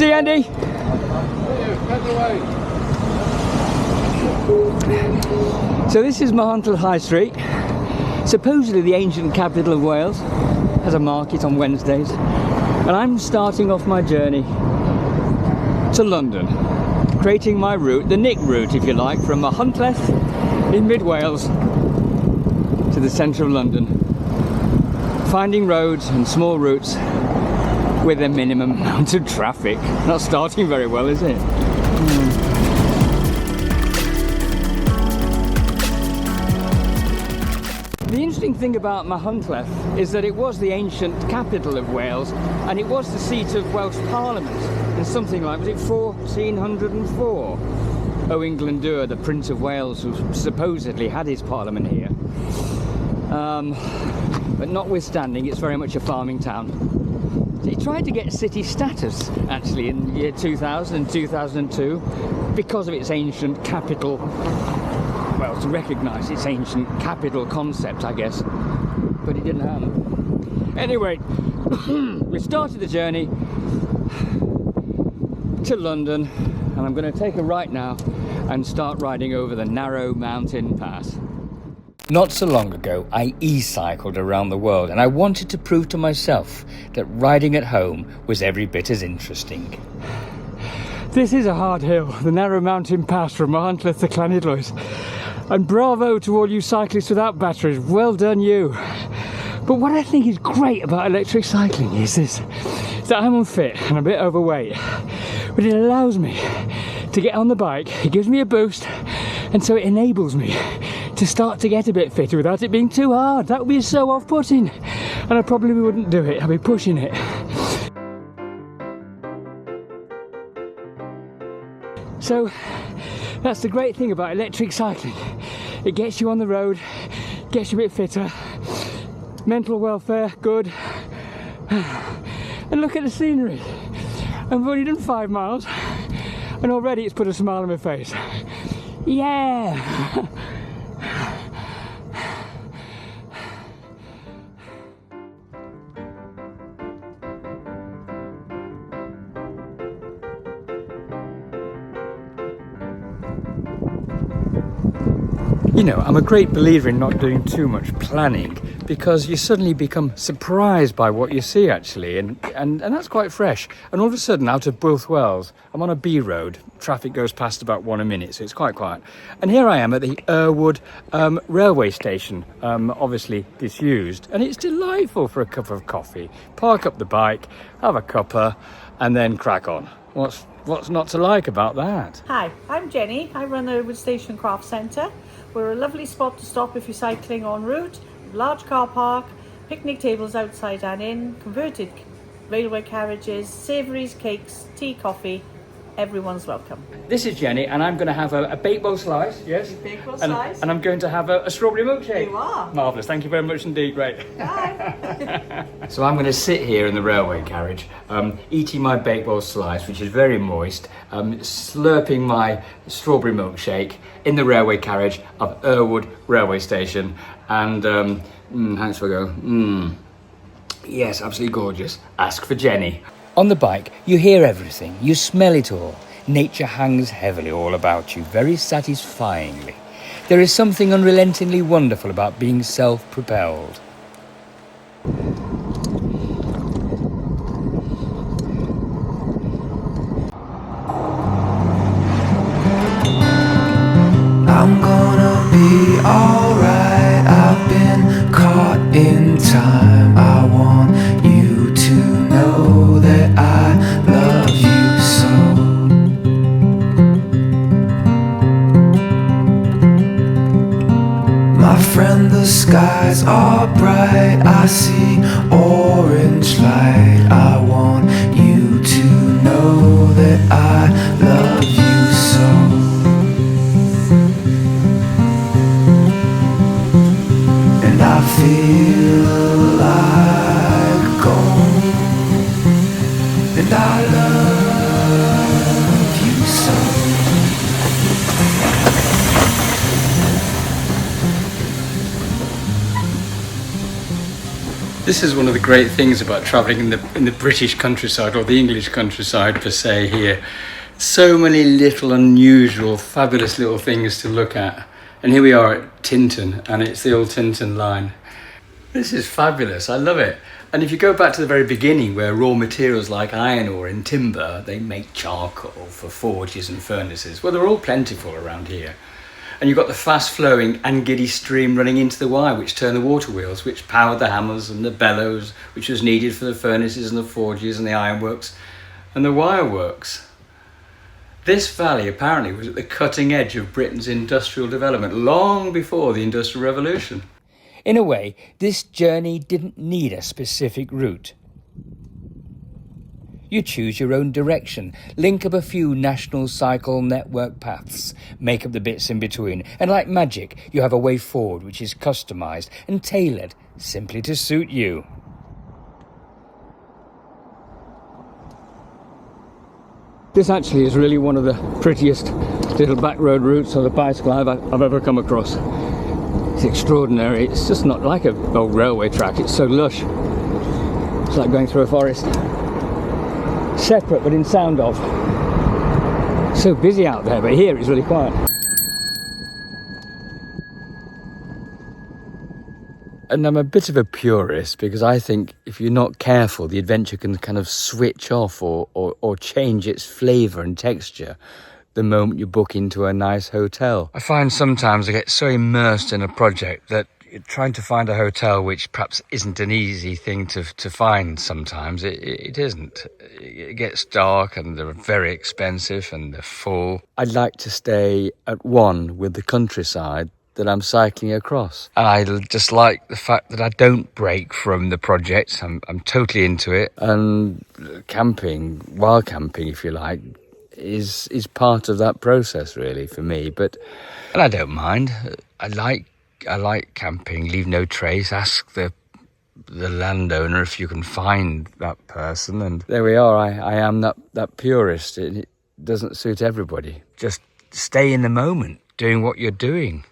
See you, Andy. So this is Machynlleth High Street, supposedly the ancient capital of Wales. Has a market on Wednesdays, and I'm starting off my journey to London, creating my route, the Nick route if you like, from Machynlleth in mid Wales to the centre of London, finding roads and small routes with a minimum amount of traffic. Not starting very well, is it? The interesting thing about Machynlleth is that it was the ancient capital of Wales, and it was the seat of Welsh Parliament in something like, was it 1404? Owain Glyndŵr, the Prince of Wales, who supposedly had his parliament here. But notwithstanding, it's very much a farming town. It tried to get city status actually in the year 2000 and 2002 because of its ancient capital, well, to recognise its ancient capital concept, I guess, but it didn't happen. Anyway, we started the journey to London, and I'm going to take a right now and start riding over the narrow mountain pass. Not so long ago, I e-cycled around the world, and I wanted to prove to myself that riding at home was every bit as interesting. This is a hard hill, the narrow mountain pass from Machynlleth to Llanidloes. And bravo to all you cyclists without batteries, well done you. But what I think is great about electric cycling is this, that I'm unfit and a bit overweight, but it allows me to get on the bike, it gives me a boost, and so it enables me to start to get a bit fitter without it being too hard. That would be so off-putting, and I probably wouldn't do it, I'd be pushing it. So that's the great thing about electric cycling. It gets you on the road, gets you a bit fitter, mental welfare, good. And look at the scenery. I've only done 5 miles and already it's put a smile on my face. Yeah! You know, I'm a great believer in not doing too much planning, because you suddenly become surprised by what you see actually, and that's quite fresh. And all of a sudden, out of both Wells, I'm on a B road, traffic goes past about 1 a minute, so it's quite quiet. And here I am at the Erwood railway station, obviously disused, and it's delightful for a cup of coffee. Park up the bike, have a cuppa, and then crack on. What's not to like about that? Hi, I'm Jenny. I run the Erwood Station Craft Centre. We're a lovely spot to stop if you're cycling en route. Large car park, picnic tables outside and in, converted railway carriages, savouries, cakes, tea, coffee. Everyone's welcome. This is Jenny, and I'm going to have a baked bowl slice, yes? Baked bowl slice. And I'm going to have a strawberry milkshake. You are. Marvellous, thank you very much indeed, great. Bye. So I'm going to sit here in the railway carriage, eating my baked bowl slice, which is very moist, slurping my strawberry milkshake in the railway carriage of Erwood railway station, and thanks for go. Yes, absolutely gorgeous. Ask for Jenny. On the bike, you hear everything, you smell it all. Nature hangs heavily all about you, very satisfyingly. There is something unrelentingly wonderful about being self-propelled. I'm gonna be alright. I've been caught in time. I want you to know that I love you so. My friend, the skies are bright. I see orange light. I want you to know that I love you so. I feel like gold, and I love you so. This is one of the great things about travelling in the British countryside, or the English countryside per se here. So many little unusual, fabulous little things to look at. And here we are at Tinton, and it's the old Tinton line. This is fabulous, I love it. And if you go back to the very beginning, where raw materials like iron ore and timber, they make charcoal for forges and furnaces. Well, they're all plentiful around here. And you've got the fast-flowing and giddy stream running into the Wye, which turn the water wheels, which powered the hammers and the bellows, which was needed for the furnaces and the forges and the ironworks and the wireworks. This valley apparently was at the cutting edge of Britain's industrial development long before the Industrial Revolution. In a way, this journey didn't need a specific route. You choose your own direction, link up a few national cycle network paths, make up the bits in between, and like magic, you have a way forward which is customised and tailored simply to suit you. This actually is really one of the prettiest little back road routes on the bicycle I've ever come across. It's extraordinary. It's just not like an old railway track. It's so lush. It's like going through a forest. Separate but in sound of. So busy out there, but here it's really quiet. And I'm a bit of a purist because I think if you're not careful, the adventure can kind of switch off or change its flavour and texture the moment you book into a nice hotel. I find sometimes I get so immersed in a project that trying to find a hotel, which perhaps isn't an easy thing to find sometimes, it isn't. It gets dark and they're very expensive and they're full. I'd like to stay at one with the countryside that I'm cycling across. And I just like the fact that I don't break from the project. I'm totally into it. And camping, wild camping if you like, is part of that process really for me. And I don't mind. I like camping, leave no trace, ask the landowner if you can find that person, and there we are. I am that purist. It doesn't suit everybody. Just stay in the moment, doing what you're doing.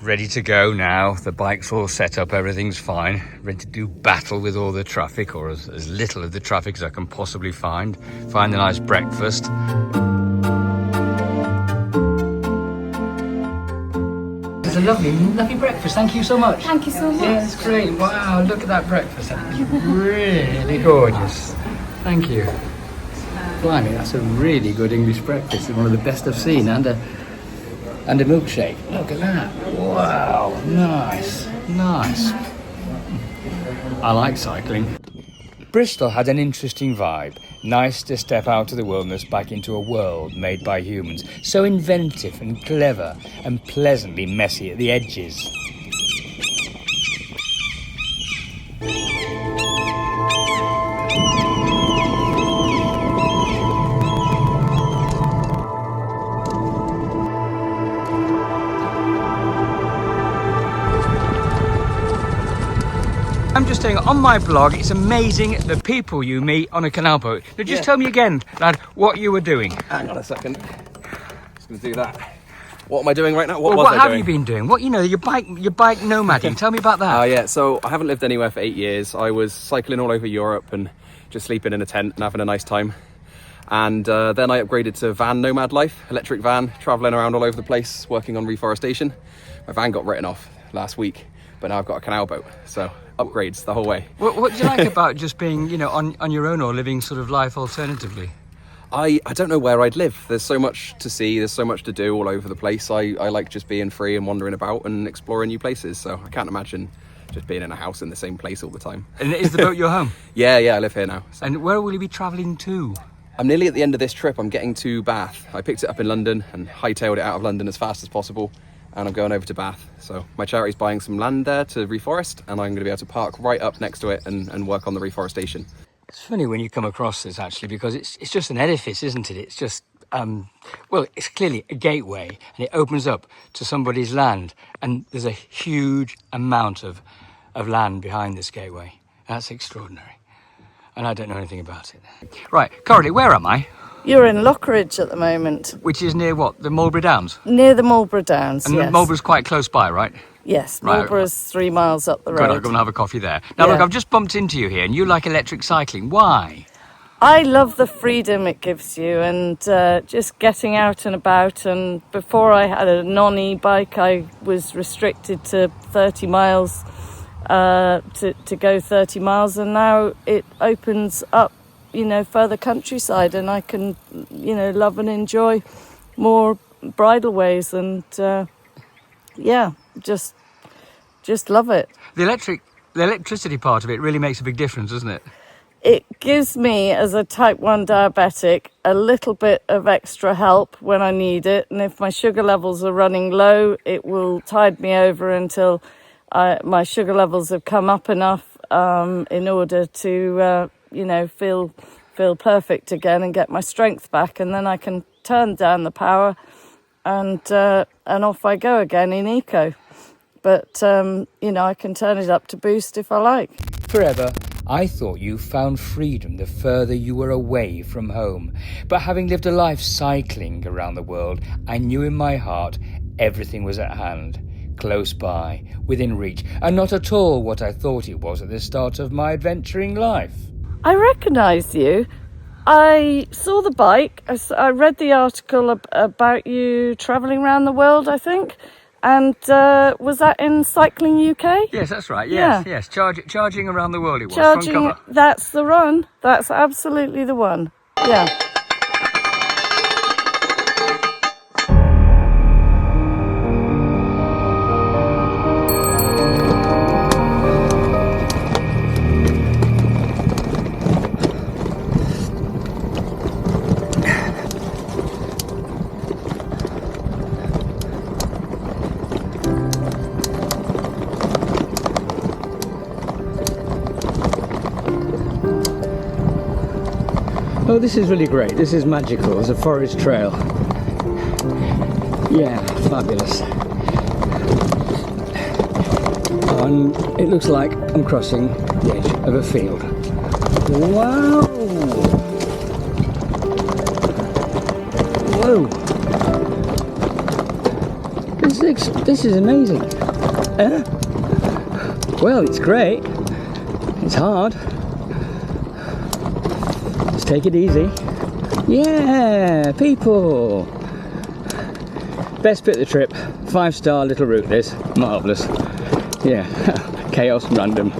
Ready to go now. The bike's all set up, everything's fine. Ready to do battle with all the traffic, or as little of the traffic as I can possibly find. Find a nice breakfast. It's a lovely breakfast. Thank you so much. Thank you so much. Yeah, it's great. Wow, look at that breakfast. That's really gorgeous. Thank you. Blimey, that's a really good English breakfast. It's one of the best I've seen. And a milkshake. Look at that. Wow, nice. I like cycling. Bristol had an interesting vibe. Nice to step out of the wilderness back into a world made by humans. So inventive and clever and pleasantly messy at the edges. I'm just saying, on my blog, it's amazing the people you meet on a canal boat. Now, just tell me again, lad, what you were doing. Hang on a second. Just going to do that. What am I doing right now? What have you been doing? What, your bike nomading. Tell me about that. Yeah, so I haven't lived anywhere for 8 years. I was cycling all over Europe and just sleeping in a tent and having a nice time. And then I upgraded to van nomad life, electric van, traveling around all over the place, working on reforestation. My van got written off last week, but now I've got a canal boat, so upgrades the whole way. What do you like about just being, on your own or living sort of life alternatively? I don't know where I'd live. There's so much to see, there's so much to do all over the place. I like just being free and wandering about and exploring new places, so I can't imagine just being in a house in the same place all the time. And is the boat your home? Yeah, I live here now. So. And where will you be travelling to? I'm nearly at the end of this trip. I'm getting to Bath. I picked it up in London and hightailed it out of London as fast as possible. And I'm going over to Bath. So my charity's buying some land there to reforest, and I'm going to be able to park right up next to it and work on the reforestation. It's funny when you come across this, actually, because it's just an edifice, isn't it? It's just, it's clearly a gateway, and it opens up to somebody's land, and there's a huge amount of land behind this gateway. That's extraordinary, and I don't know anything about it. Right, Coralie, where am I? You're in Lockridge at the moment. Which is near what? The Mulberry Downs? Near the Mulberry Downs, and yes. Mulberry's quite close by, right? Yes, Right. Marlborough's 3 miles up the road. Good, I'll go and have a coffee there. Now look, Yeah. I've just bumped into you here and you like electric cycling. Why? I love the freedom it gives you, and just getting out and about. And before I had a non-e-bike, I was restricted to 30 miles, to go 30 miles, and now it opens up, further countryside, and I can, love and enjoy more bridleways, and just love it. The electricity part of it really makes a big difference, doesn't it? It gives me, as a type 1 diabetic, a little bit of extra help when I need it. And if my sugar levels are running low, it will tide me over until my sugar levels have come up enough in order to, feel perfect again and get my strength back. And then I can turn down the power and off I go again in eco. But, I can turn it up to boost if I like. Forever, I thought you found freedom the further you were away from home. But having lived a life cycling around the world, I knew in my heart everything was at hand, close by, within reach, and not at all what I thought it was at the start of my adventuring life. I recognise you. I saw the bike. I read the article about you travelling around the world, I think. And was that in Cycling UK? Yes, that's right. Yeah. Yes. Charging around the world it was. Front Charging, cover. that's the run. That's absolutely the one. Yeah. Oh, this is really great. This is magical. There's a forest trail. Yeah, fabulous. And it looks like I'm crossing the edge of a field. Wow! Whoa! This is amazing. Well, it's great. It's hard. Just take it easy. Yeah, people. Best bit of the trip. 5-star little route this. Marvellous. Yeah, chaos random.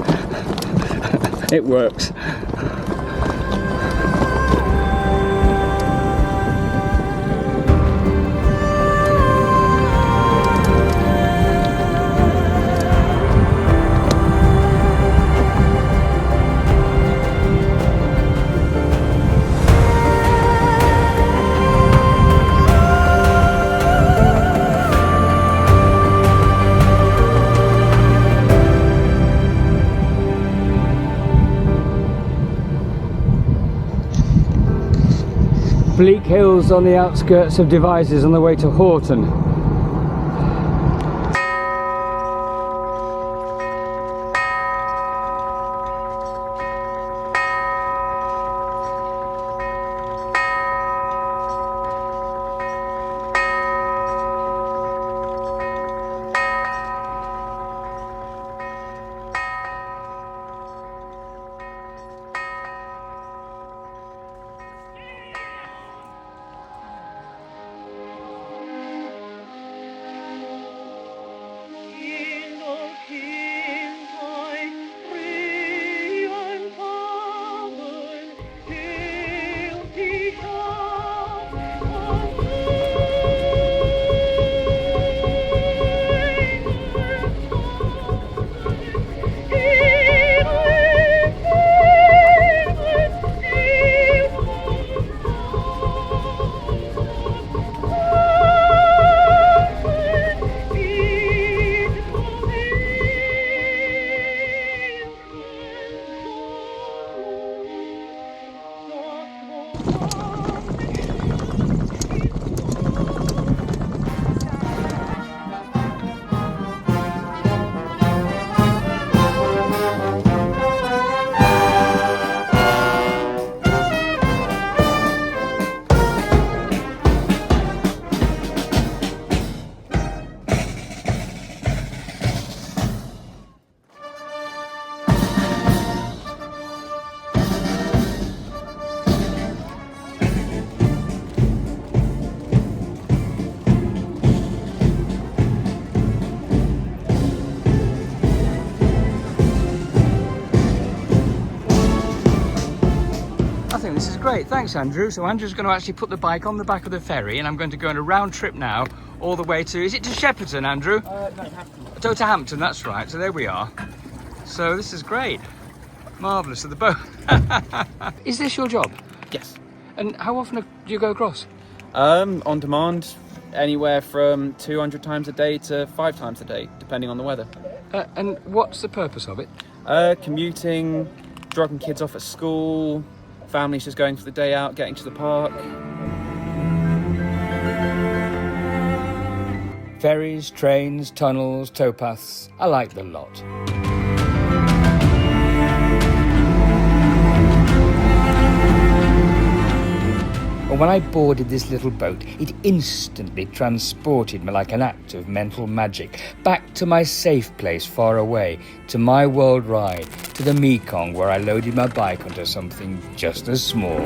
It works. Bleak hills on the outskirts of Devizes on the way to Horton. think this is great. Thanks, Andrew. So Andrew's going to actually put the bike on the back of the ferry, and I'm going to go on a round trip now all the way to, is it to Shepperton, Andrew? No, Hampton. Oh, to Hampton, that's right. So there we are. So this is great. Marvellous. So the boat. Is this your job? Yes. And how often do you go across? On demand, anywhere from 200 times a day to 5 times a day, depending on the weather. And what's the purpose of it? Commuting, dropping kids off at school, families just going for the day out, getting to the park. Ferries, trains, tunnels, towpaths. I like the lot. And when I boarded this little boat, it instantly transported me like an act of mental magic back to my safe place far away, to my world ride, to the Mekong where I loaded my bike onto something just as small.